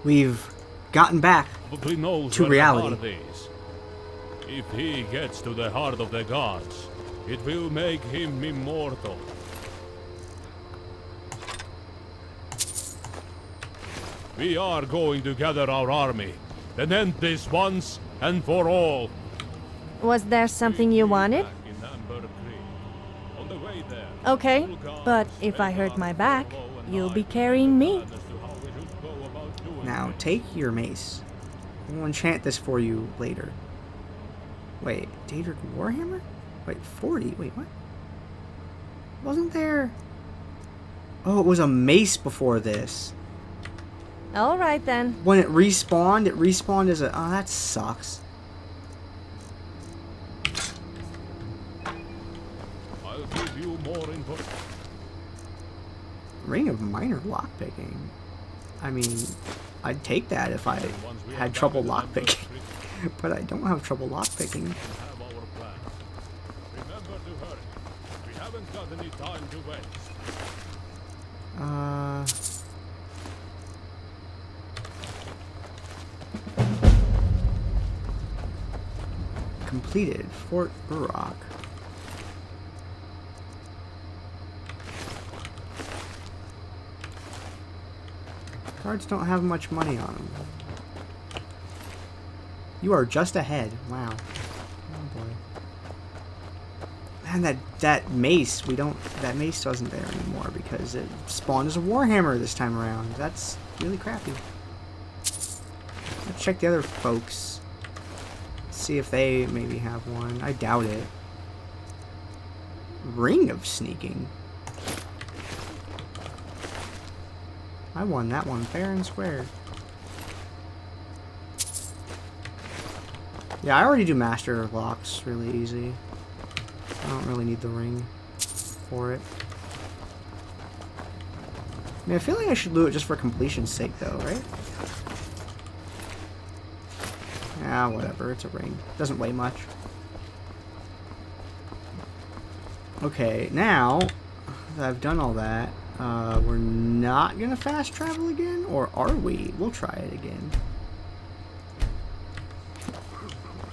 we've gotten back Probably knows to where reality. the heart is. If he gets to the heart of the gods, it will make him immortal. We are going to gather our army and end this once and for all. Was there something you wanted? Back in Amber Creek. On the way there, Okay, but if I hurt my back, you'll be carrying me. as to how we should go about doing Now, take your mace. We'll enchant this for you later. Wait, Daedric Warhammer? Wait, 40? Wait, what? Wasn't there... Oh, it was a mace before this. Alright then. When it respawned as a... Oh, that sucks. I'll give you more info. Ring of Minor Lockpicking. I mean, I'd take that if I had trouble lockpicking. But I don't have trouble lockpicking. Have our plan. Remember to hurry. We haven't got any time to waste. Completed. Fort Urok. Cards don't have much money on them. You are just ahead. Wow. Oh boy. Man, that mace, that mace wasn't there anymore because it spawned as a Warhammer this time around. That's really crappy. Let's check the other folks. See if they maybe have one. I doubt it. Ring of Sneaking. I won that one fair and square. Yeah, I already do Master of Locks really easy. I don't really need the ring for it. I mean, I feel like I should loot it just for completion's sake though, right? Ah, whatever, it's a ring. Doesn't weigh much. Okay, now that I've done all that, we're not gonna fast travel again? Or are we? We'll try it again.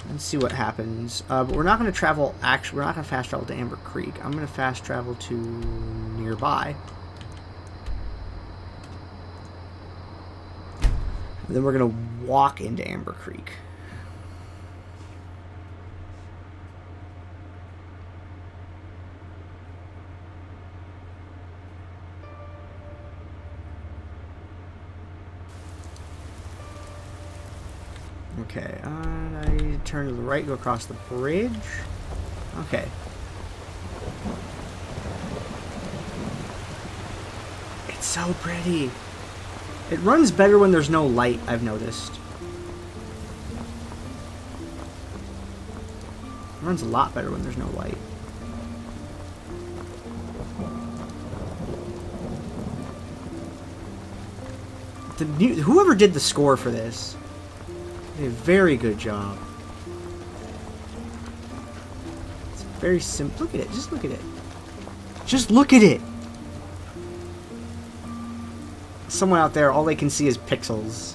And see what happens. But we're not gonna travel, actually, we're not gonna fast travel to Amber Creek. I'm gonna fast travel to nearby. And then we're gonna walk into Amber Creek. Okay, I turn to the right, go across the bridge. Okay. It's so pretty. It runs better when there's no light, I've noticed. It runs a lot better when there's no light. Whoever did the score for this did a very good job. It's very simple. Look at it. Just look at it. Just look at it. Someone out there, all they can see is pixels.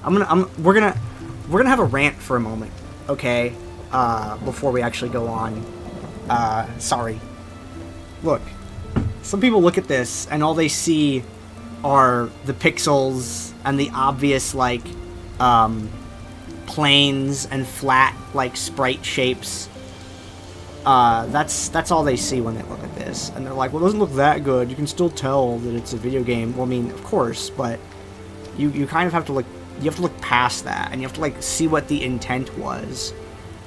We're gonna have a rant for a moment, okay? Before we actually go on. Sorry. Look, some people look at this and all they see are the pixels and the obvious like planes and flat like sprite shapes. That's all they see when they look at this, and they're like, well, it doesn't look that good. You can still tell that it's a video game. Well, I mean, of course, but you kind of have to look. You have to look past that, and you have to like see what the intent was.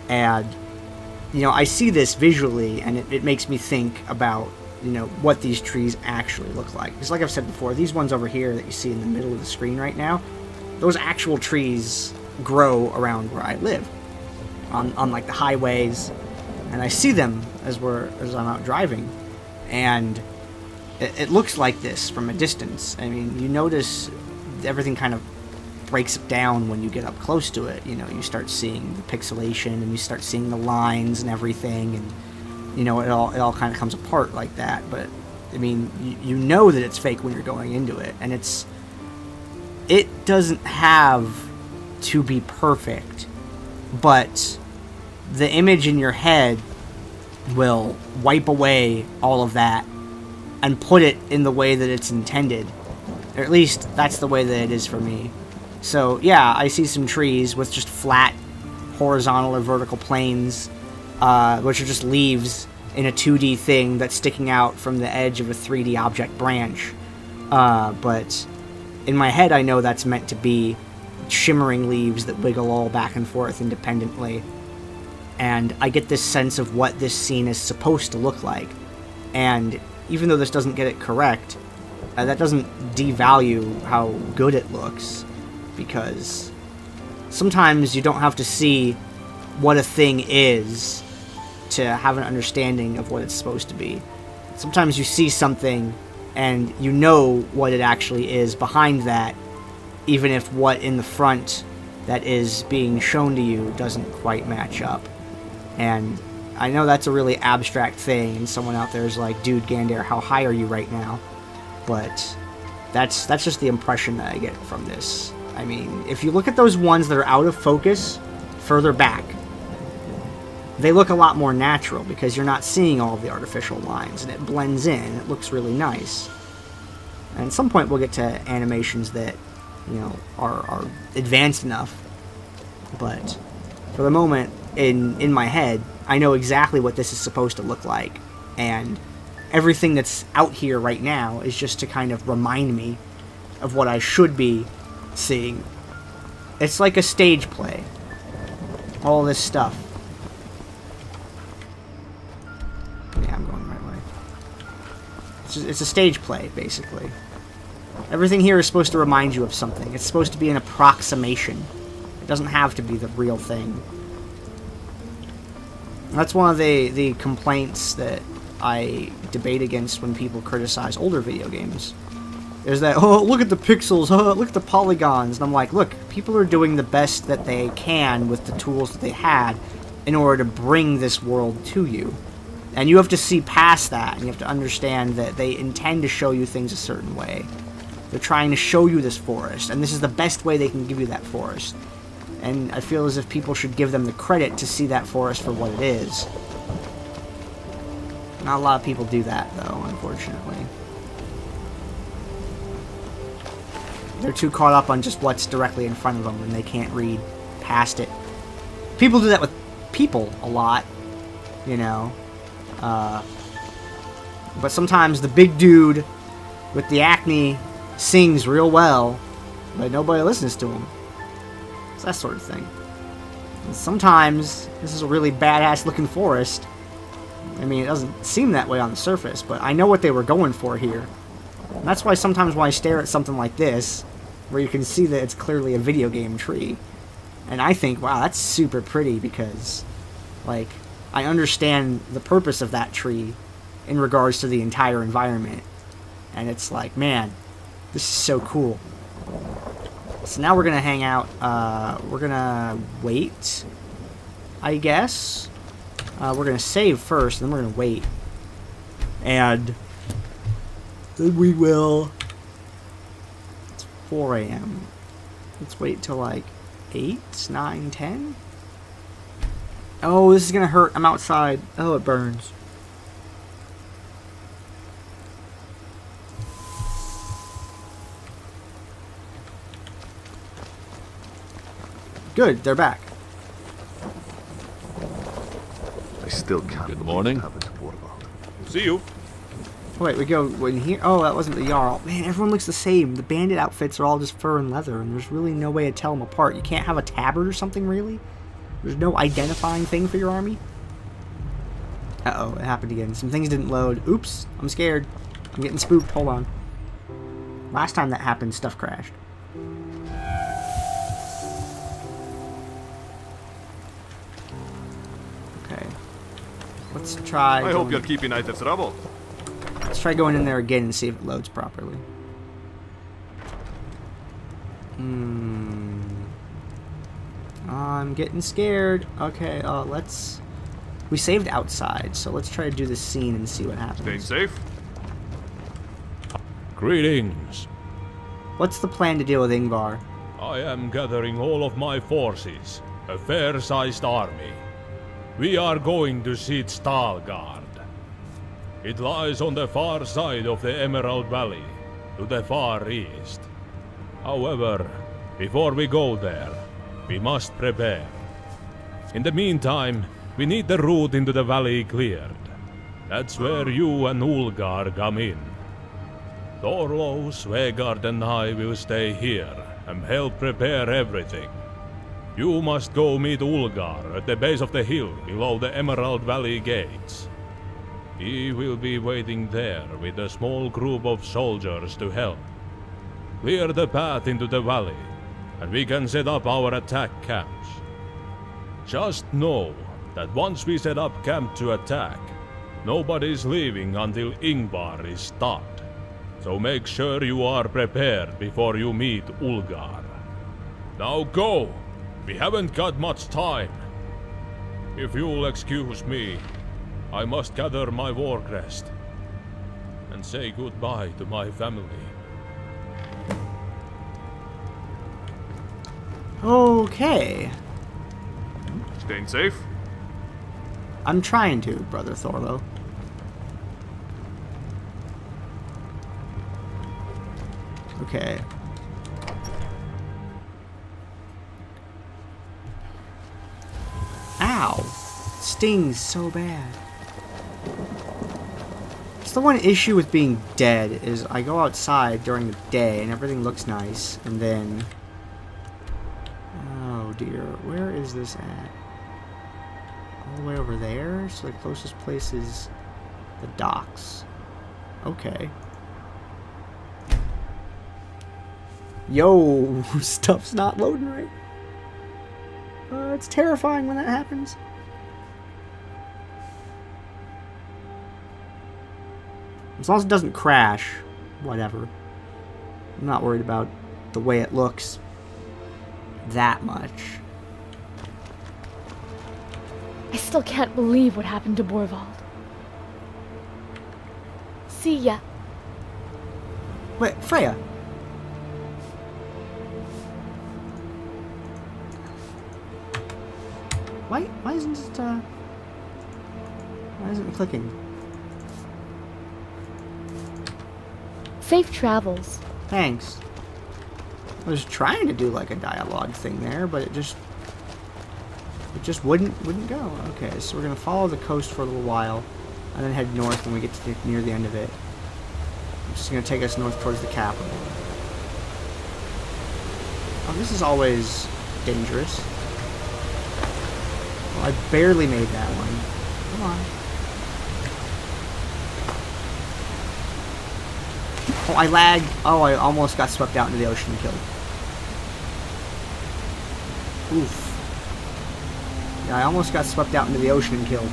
And you know, I see this visually, and it makes me think about, you know, what these trees actually look like. Because like I've said before, these ones over here that you see in the middle of the screen right now, those actual trees grow around where I live, on like the highways, and I see them as I'm out driving, and it looks like this from a distance. I mean, you notice everything kind of breaks down when you get up close to it. You know, you start seeing the pixelation, and you start seeing the lines and everything, and you know, it all kind of comes apart like that. But I mean, you know that it's fake when you're going into it, and it's it doesn't have to be perfect, but the image in your head will wipe away all of that and put it in the way that it's intended. Or at least that's the way that it is for me. So yeah, I see some trees with just flat horizontal or vertical planes, which are just leaves in a 2D thing that's sticking out from the edge of a 3D object branch. But in my head, I know that's meant to be shimmering leaves that wiggle all back and forth independently. And I get this sense of what this scene is supposed to look like. And even though this doesn't get it correct, that doesn't devalue how good it looks. Because sometimes you don't have to see what a thing is to have an understanding of what it's supposed to be. Sometimes you see something and you know what it actually is behind that, even if what in the front that is being shown to you doesn't quite match up. And I know that's a really abstract thing, and someone out there is like, dude, Gandair, how high are you right now? But that's just the impression that I get from this. I mean, if you look at those ones that are out of focus further back, they look a lot more natural because you're not seeing all of the artificial lines, and it blends in. It looks really nice. And at some point we'll get to animations that, you know, are advanced enough. But for the moment, in my head, I know exactly what this is supposed to look like. And everything that's out here right now is just to kind of remind me of what I should be seeing. It's like a stage play. All this stuff. Yeah, I'm going the right way. It's a stage play, basically. Everything here is supposed to remind you of something. It's supposed to be an approximation. It doesn't have to be the real thing. That's one of the complaints that I debate against when people criticize older video games. Is that, oh, look at the pixels, oh, look at the polygons. And I'm like, look, people are doing the best that they can with the tools that they had in order to bring this world to you. And you have to see past that, and you have to understand that they intend to show you things a certain way. They're trying to show you this forest, and this is the best way they can give you that forest. And I feel as if people should give them the credit to see that forest for what it is. Not a lot of people do that, though, unfortunately. They're too caught up on just what's directly in front of them, and they can't read past it. People do that with people a lot, you know. But sometimes the big dude with the acne sings real well, but nobody listens to him. It's that sort of thing. And sometimes this is a really badass looking forest. I mean, it doesn't seem that way on the surface, but I know what they were going for here. And that's why sometimes when I stare at something like this, where you can see that it's clearly a video game tree, and I think, wow, that's super pretty because, like, I understand the purpose of that tree in regards to the entire environment. And it's like, man, this is so cool. So now we're going to hang out. We're going to wait, I guess. We're going to save first, then we're going to wait. And then we will... It's 4 a.m. Let's wait till like 8, 9, 10. Oh, this is going to hurt. I'm outside. Oh, it burns. Good, they're back. I still can't. Good believe morning. it happened to Borvald. See you. Wait, we go in here. Oh, that wasn't the Jarl. Man, everyone looks the same. The bandit outfits are all just fur and leather, and there's really no way to tell them apart. You can't have a tabard or something, really? There's no identifying thing for your army? Uh-oh, it happened again. Some things didn't load. Oops, I'm scared. I'm getting spooked. Hold on. Last time that happened, stuff crashed. Okay. Let's try... I hope you're keeping out of trouble. Let's try going in there again and see if it loads properly. I'm getting scared. Okay, let's... We saved outside, so let's try to do this scene and see what happens. Staying safe? Greetings. What's the plan to deal with Ingvar? I am gathering all of my forces, a fair-sized army. We are going to siege Stalgard. It lies on the far side of the Emerald Valley, to the far east. However, before we go there, we must prepare. In the meantime, we need the route into the valley cleared. That's where you and Ulgar come in. Thorlo, Svegard and I will stay here and help prepare everything. You must go meet Ulgar at the base of the hill below the Emerald Valley gates. He will be waiting there with a small group of soldiers to help. Clear the path into the valley, and we can set up our attack camps. Just know that once we set up camp to attack, nobody's leaving until Ingvar is stopped. So make sure you are prepared before you meet Ulgar. Now go! We haven't got much time. If you'll excuse me, I must gather my war crest and say goodbye to my family. Okay. Staying safe? I'm trying to, Brother Thorlo. Okay. Ow! Stings so bad. It's the one issue with being dead is I go outside during the day and everything looks nice, and then... Oh dear, where is this at? All the way over there? So the closest place is the docks. Okay. Yo, stuff's not loading right. It's terrifying when that happens. As long as it doesn't crash, whatever. I'm not worried about the way it looks that much. I still can't believe what happened to Borvald. See ya. Wait, Freya. Why isn't it, why isn't it clicking? Safe travels. Thanks. I was trying to do like a dialogue thing there, but it just wouldn't go. Okay, so we're gonna follow the coast for a little while, and then head north when we get to near the end of it. I'm just gonna take us north towards the capital. Oh, this is always dangerous. Well, I barely made that one. Come on. Oh, I lagged. Oh, I almost got swept out into the ocean and killed. Oof. Yeah, I almost got swept out into the ocean and killed.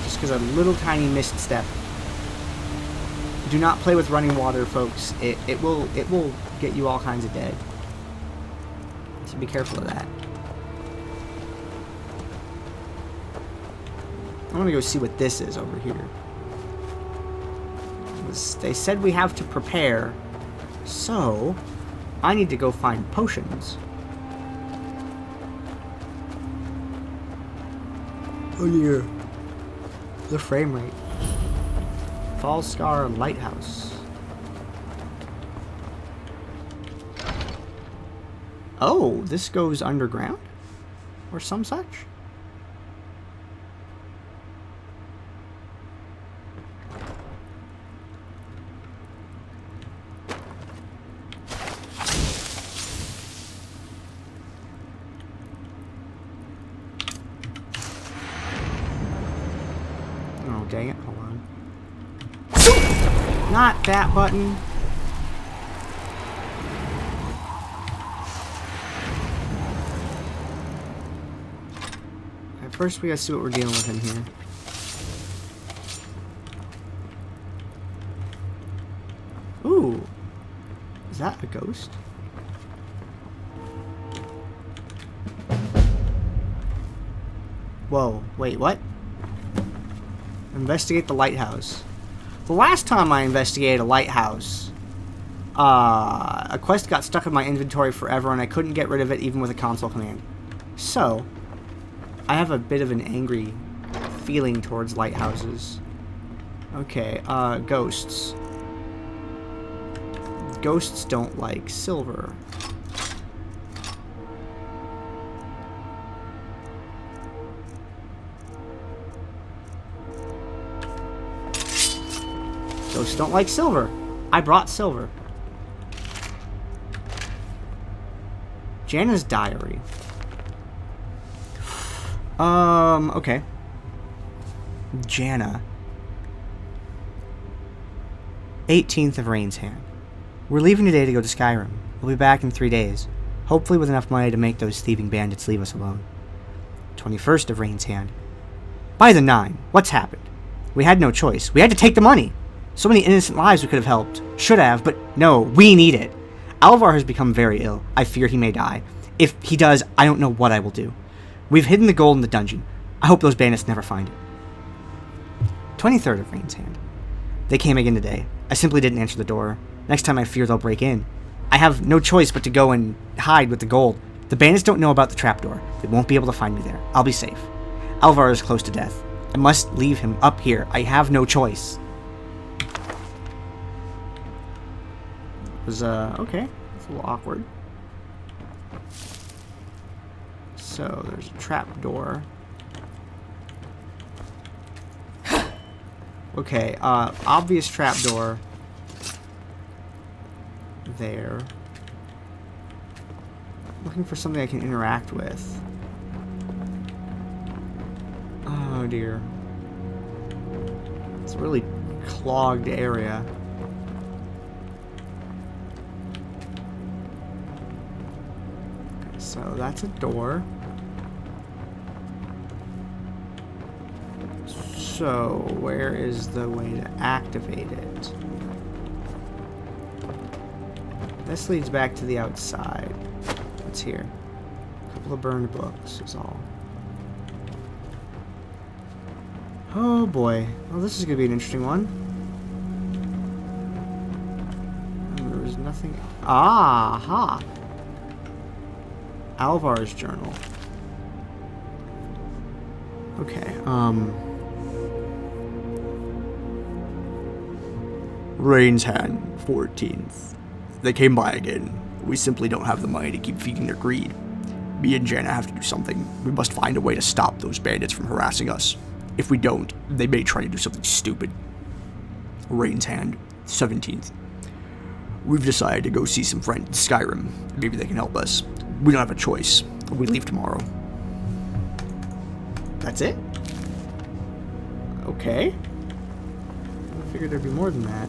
Just because a little tiny misstep. Do not play with running water, folks. It will get you all kinds of dead. So be careful of that. I want to go see what this is over here. They said we have to prepare, so I need to go find potions. Oh dear. The frame rate. Falskaar Lighthouse. Oh, this goes underground? Or some such? Oh, dang it. Hold on. Not that button. First, we gotta see what we're dealing with in here. Ooh. Is that a ghost? Whoa. Wait, what? Investigate the lighthouse. The last time I investigated a lighthouse, A quest got stuck in my inventory forever, and I couldn't get rid of it even with a console command. So, I have a bit of an angry feeling towards lighthouses. Okay, ghosts. Ghosts don't like silver. Ghosts don't like silver. I brought silver. Jana's diary. Okay. Jana. 18th of Rain's Hand. We're leaving today to go to Skyrim. We'll be back in 3 days. Hopefully with enough money to make those thieving bandits leave us alone. 21st of Rain's Hand. By the 9, what's happened? We had no choice. We had to take the money. So many innocent lives we could have helped. Should have, but no, we need it. Alvar has become very ill. I fear he may die. If he does, I don't know what I will do. We've hidden the gold in the dungeon. I hope those bandits never find it. 23rd of Rain's Hand. They came again today. I simply didn't answer the door. Next time I fear they'll break in. I have no choice but to go and hide with the gold. The bandits don't know about the trapdoor. They won't be able to find me there. I'll be safe. Alvar is close to death. I must leave him up here. I have no choice. Okay. It's a little awkward. So, there's a trapdoor. Okay, obvious trapdoor. There. Looking for something I can interact with. Oh dear. It's a really clogged area. Okay, so that's a door. So, where is the way to activate it? This leads back to the outside. What's here? A couple of burned books is all. Oh boy. Well, this is going to be an interesting one. There was nothing... Aha! Alvar's journal. Okay, Rain's Hand, 14th. They came by again. We simply don't have the money to keep feeding their greed. Me and Jana have to do something. We must find a way to stop those bandits from harassing us. If we don't, they may try to do something stupid. Rain's Hand, 17th. We've decided to go see some friends in Skyrim. Maybe they can help us. We don't have a choice. We leave tomorrow. That's it? Okay. I figured there'd be more than that.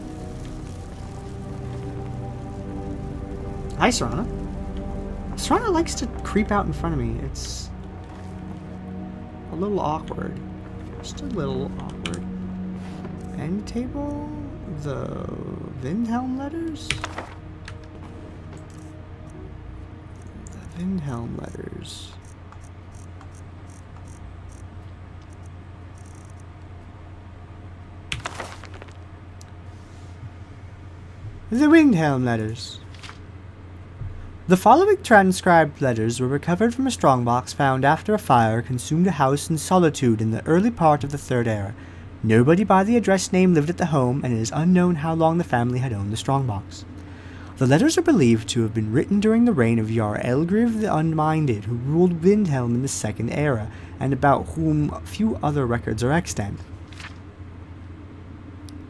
Hi, Serana. Serana likes to creep out in front of me. It's a little awkward. Just a little awkward. End table? The Windhelm letters? The Windhelm letters. The Windhelm letters. The following transcribed letters were recovered from a strongbox found after a fire consumed a house in Solitude in the early part of the Third Era. Nobody by the address name lived at the home, and it is unknown how long the family had owned the strongbox. The letters are believed to have been written during the reign of Jarl Elgriv the Unminded, who ruled Windhelm in the Second Era, and about whom few other records are extant.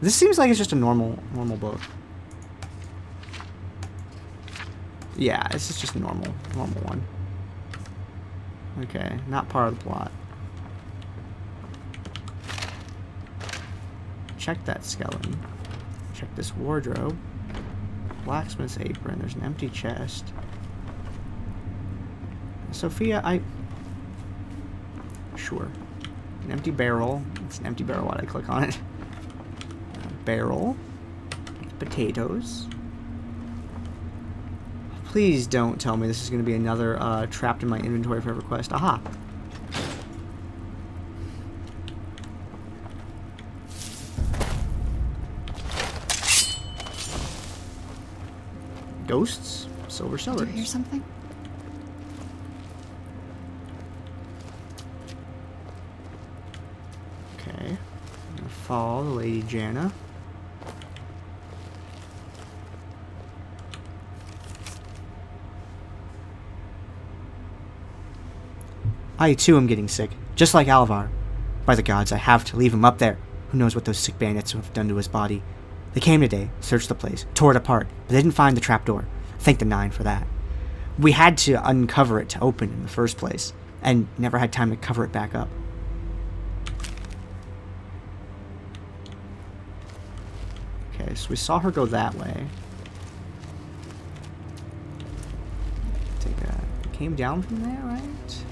This seems like it's just a normal book. Yeah, this is just a normal one. Okay, not part of the plot. Check that skeleton. Check this wardrobe. Blacksmith's apron. There's an empty chest. Sophia, Sure. An empty barrel. It's an empty barrel. Why did I click on it? Barrel. Potatoes. Please don't tell me this is going to be another trapped in my inventory forever quest. Aha! Ghosts, silver Did you swords. hear something? Okay. I'm gonna follow the Lady Janna. I too am getting sick, just like Alvar. By the gods, I have to leave him up there. Who knows what those sick bandits have done to his body. They came today, searched the place, tore it apart, but they didn't find the trapdoor. Thank the Nine for that. We had to uncover it to open in the first place, and never had time to cover it back up. Okay, so we saw her go that way. Take a... It came down from there, right?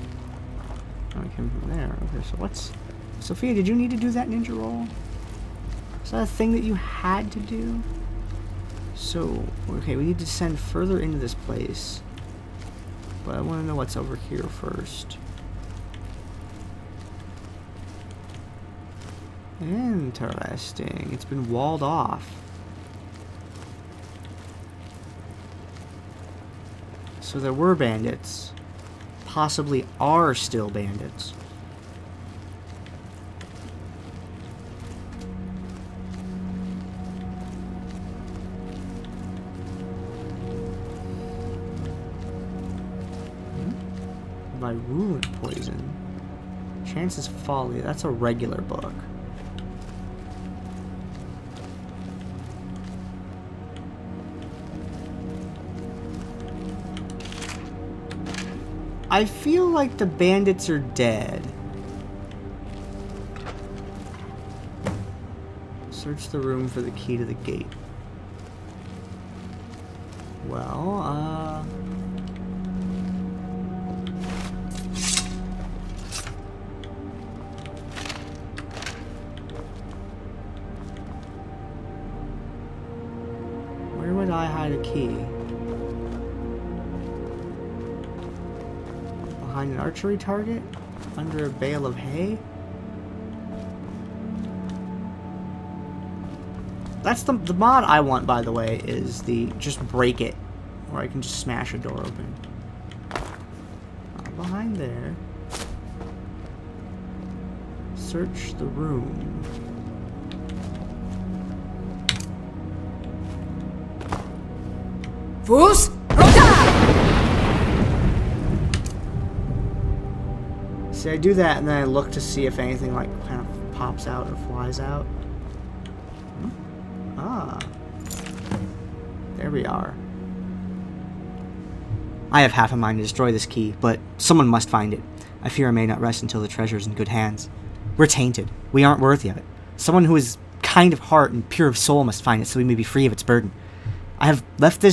Oh, it came from there. Okay, so what's... Sophia, did you need to do that ninja roll? Is that a thing that you had to do? So, okay, we need to descend further into this place. But I want to know what's over here first. Interesting. It's been walled off. So there were bandits. Possibly are still bandits. By ruin poison. Chances folly. That's a regular book. I feel like the bandits are dead. Search the room for the key to the gate. Well, where would I hide a key? Behind an archery target? Under a bale of hay? That's the mod I want, by the way, is the just break it, where I can just smash a door open. Behind there. Search the room. Fus! See, I do that and then I look to see if anything like kind of pops out or flies out. Ah. There we are. I have half a mind to destroy this key, but someone must find it. I fear I may not rest until the treasure is in good hands. We're tainted. We aren't worthy of it. Someone who is kind of heart and pure of soul must find it so we may be free of its burden. I've left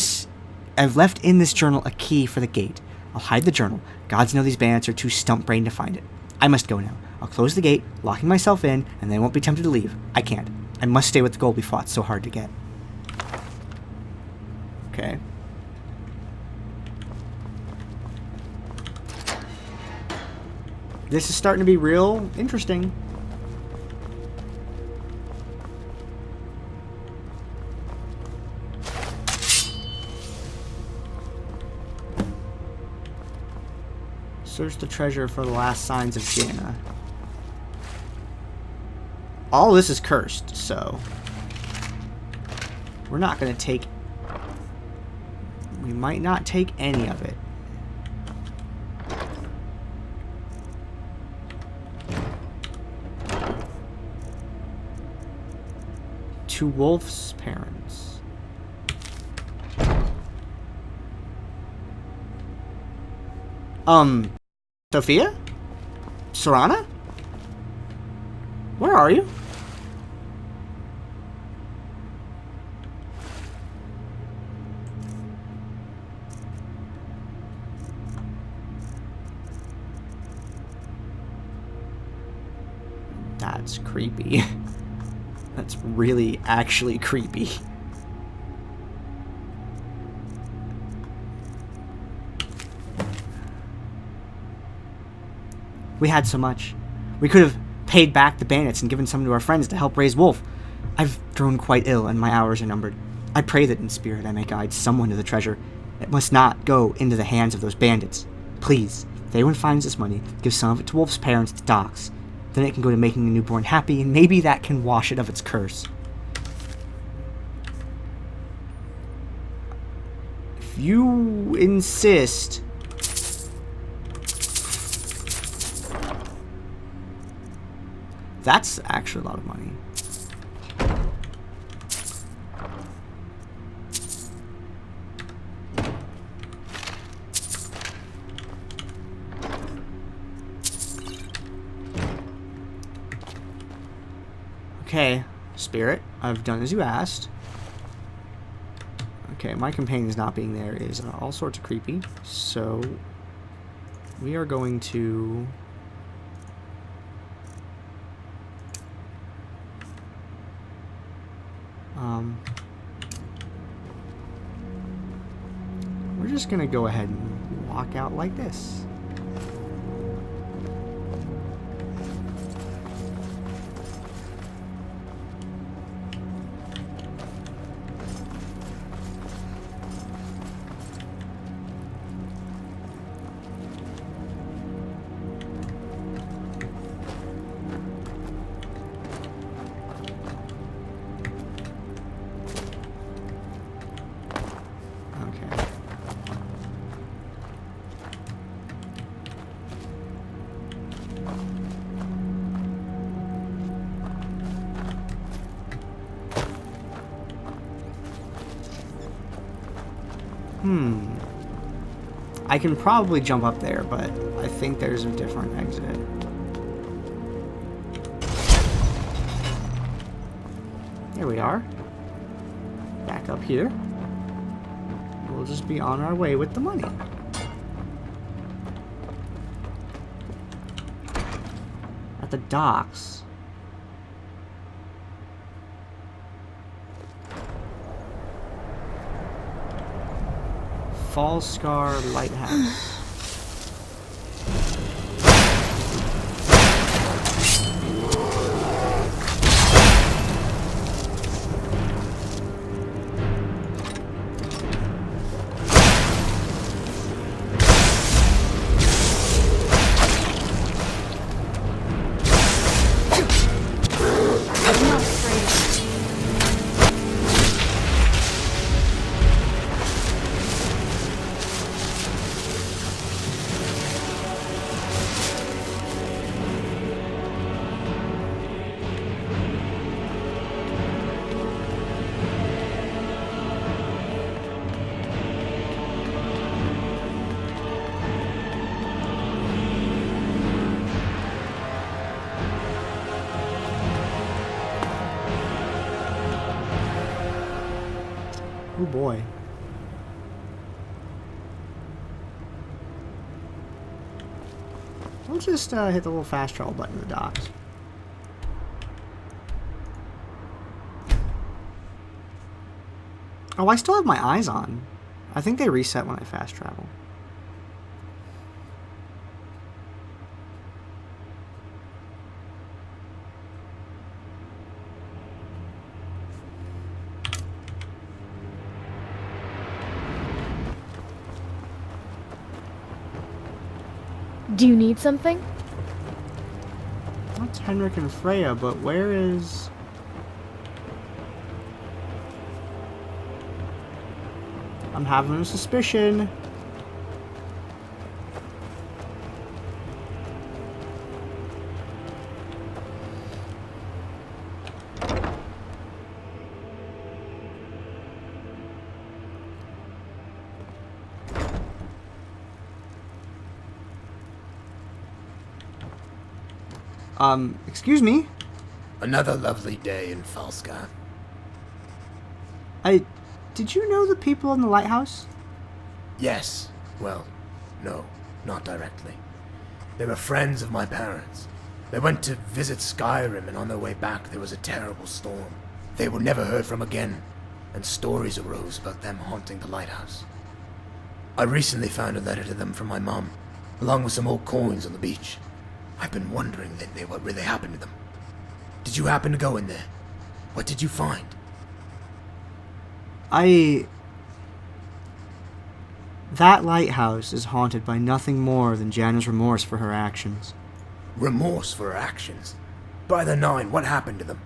in this journal a key for the gate. I'll hide the journal. Gods know these bandits are too stump-brained to find it. I must go now. I'll close the gate, locking myself in, and they won't be tempted to leave. I can't. I must stay with the gold we fought so hard to get. Okay. This is starting to be real interesting. Search the treasure for the last signs of Janna. All this is cursed, so we're not going to take... We might not take any of it. To Wolf's parents. Sophia? Serana? Where are you? That's creepy. That's really actually creepy. We had so much. We could have paid back the bandits and given some to our friends to help raise Wolf. I've grown quite ill and my hours are numbered. I pray that in spirit I may guide someone to the treasure. It must not go into the hands of those bandits. Please, if anyone finds this money, give some of it to Wolf's parents at the docks. Then it can go to making the newborn happy, and maybe that can wash it of its curse. If you insist... That's actually a lot of money. Okay, Spirit, I've done as you asked. Okay, my companions not being there is all sorts of creepy, so we are going to... we're just gonna go ahead and walk out like this. I can probably jump up there, but I think there's a different exit. Here we are. Back up here. We'll just be on our way with the money. At the docks. Falskaar Lighthouse. Oh boy. We'll just hit the little fast travel button in the docks. Oh, I still have my eyes on. I think they reset when I fast travel. Do you need something? That's Henrik and Freya, but where is... I'm having a suspicion. Excuse me? Another lovely day in Falskaar. Did you know the people in the lighthouse? Yes. Well, no, not directly. They were friends of my parents. They went to visit Skyrim, and on their way back there was a terrible storm. They were never heard from again, and stories arose about them haunting the lighthouse. I recently found a letter to them from my mom, along with some old coins on the beach. I've been wondering lately what really happened to them. Did you happen to go in there? What did you find? That lighthouse is haunted by nothing more than Janna's remorse for her actions. Remorse for her actions? By the nine, what happened to them?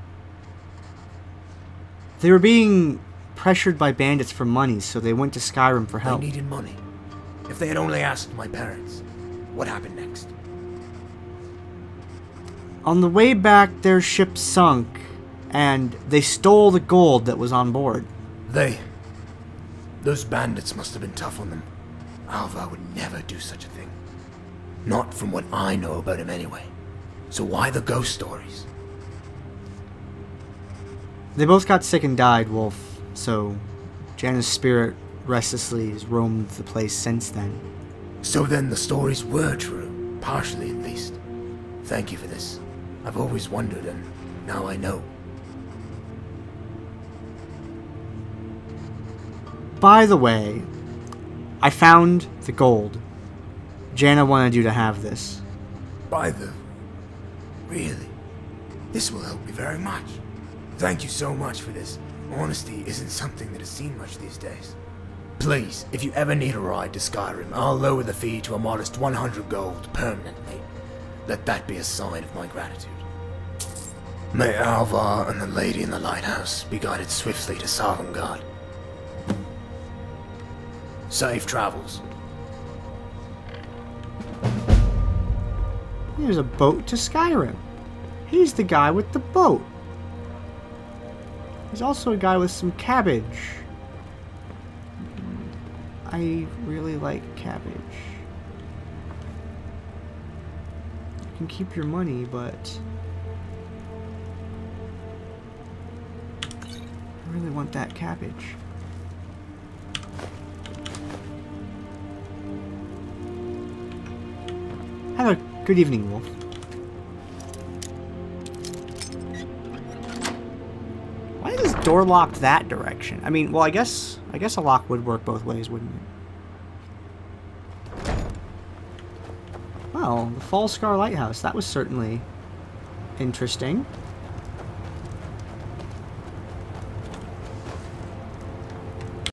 They were being pressured by bandits for money, so they went to Skyrim for help. They needed money. If they had only asked my parents, what happened next? On the way back, their ship sunk, and they stole the gold that was on board. Those bandits must have been tough on them. Alvar would never do such a thing. Not from what I know about him anyway. So why the ghost stories? They both got sick and died, Wolf, so Janna's spirit restlessly has roamed the place since then. So then the stories were true, partially at least. Thank you for this. I've always wondered, and now I know. By the way, I found the gold. Janna wanted you to have this. Really? This will help me very much. Thank you so much for this. Honesty isn't something that is seen much these days. Please, if you ever need a ride to Skyrim, I'll lower the fee to a modest 100 gold permanently. Let that be a sign of my gratitude. May Alvar and the lady in the lighthouse be guided swiftly to Sovngarde. Safe travels. There's a boat to Skyrim. He's the guy with the boat. He's also a guy with some cabbage. I really like cabbage. You can keep your money, but I really want that cabbage. Have a good evening, Wolf. Why is this door locked that direction? I mean, well, I guess a lock would work both ways, wouldn't it? Well, the Falskaar Lighthouse. That was certainly interesting.